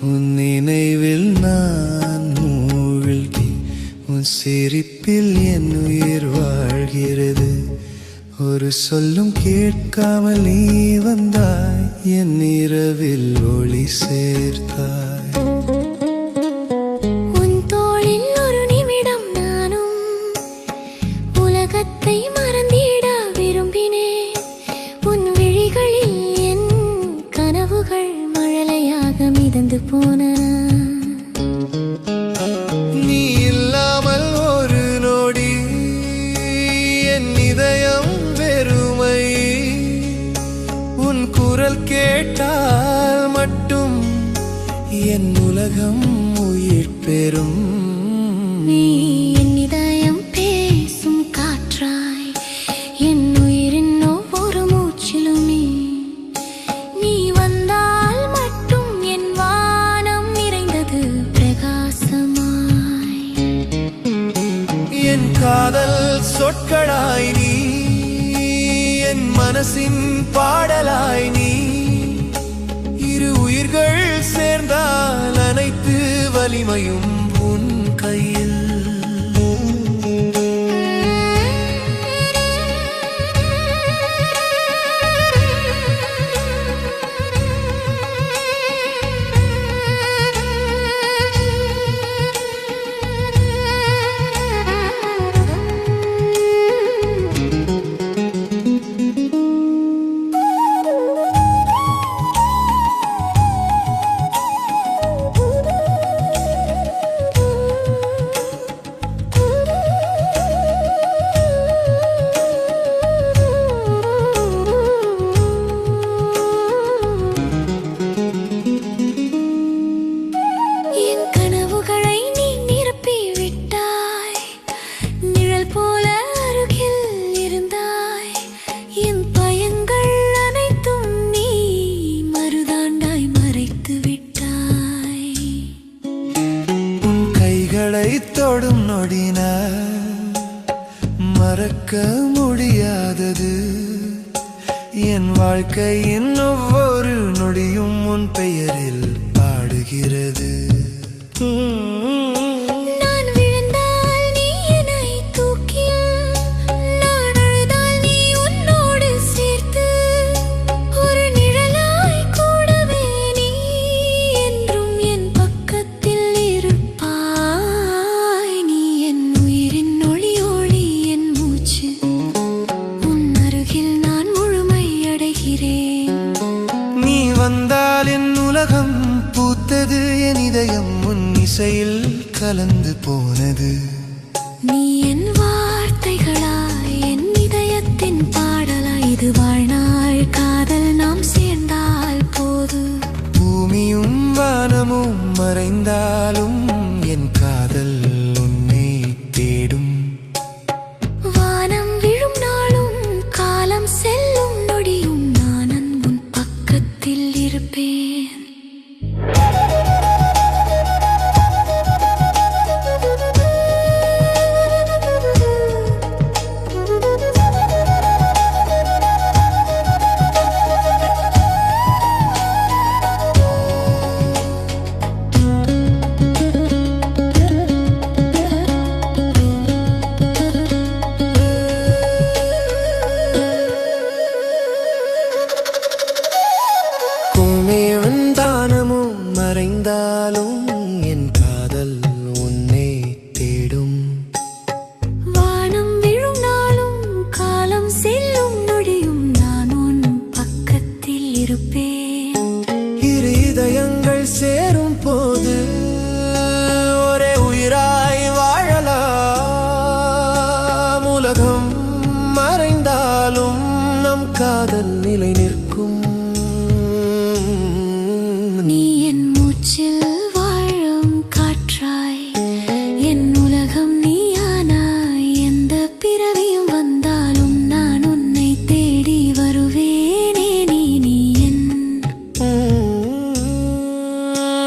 உன் நினைவில் நான் மூழ்கி உன் சிரிப்பில் என் உயிர் வாழ்கிறது. ஒரு சொல்லும் கேட்காமல் நீ வந்தாய், என் இரவில் ஒளி சேர்த்தாய். உன் தோளில் ஒரு நிமிடம் நானும் உலகத்தை மறந்திட விரும்பினேன். உன் விழிகளில் என் கனவுகள் மழலையாக மிதந்து போன. நீ இல்லாமல் ஒரு நொடி என் இதயம் வெறுமை. உன் குரல் கேட்டால் மட்டும் என் உலகம் உயிர் பெறும். நீ என் இதயம் பேசும் காற்றாய், என் உயிரின் ஒவ்வொரு மூச்சிலும் நீ வந்தால் மட்டும் என் வானம் நிறைந்தது பிரகாசமாய். என் காதல் சொற்களாய் நீ, என் மனசின் பாடலாய் நீ. இரு உயிர்கள் சேர்ந்தால் அனைத்து வலிமையும் உன் கையில். தொடும் நொடினால் மறக்க முடியாதது. என் வாழ்க்கையின் ஒவ்வொரு நொடியும் உன் பெயரில் பாடுகிறது. நீ வந்தால் என் உலகம் பூத்தது, என் இதயம் உன் இசையில் கலந்து போனது. நீ என் வார்த்தைகளாய், என் இதயத்தின் பாடலாய். இது வாழ்நாள் காதல், நாம் சேர்ந்தால் போது. பூமியும் வானமும் மறைந்தாலும் என் காதல் உன்னை தேடும். வானம் விழும் நாளும் காலம் செல்லும் நொடியும் நான் உன் பக்கத்தில் இருப்பேன். மறைந்தாலும் என் காதல் உன்னை தேடும். வானம் விழும் நாளும் காலம் செல்லும் நொடியும் நான் உன் பக்கத்தில் இருப்பேன். இரு இதயங்கள் சேரும் போது ஒரே உயிராய் வாழலாம். உலகம் மறைந்தாலும் நம் காதல் நிலை நிற்கும். நீ என் மூச்சில் வாழும் காற்றாய், என் உலகம் நீயானாய். எந்த பிறவியும் வந்தாலும் நான் உன்னை தேடி வருவேனே.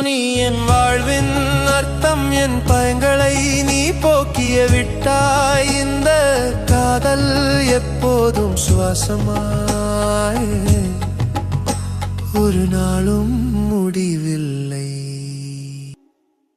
நீ என் வாழ்வின் அர்த்தம், என் பயங்களை நீ போக்கிய விட்டாய். இந்த காதல் எப்போதும் சுவாசமாய், ஒரு நாளும் முடிவில்லை.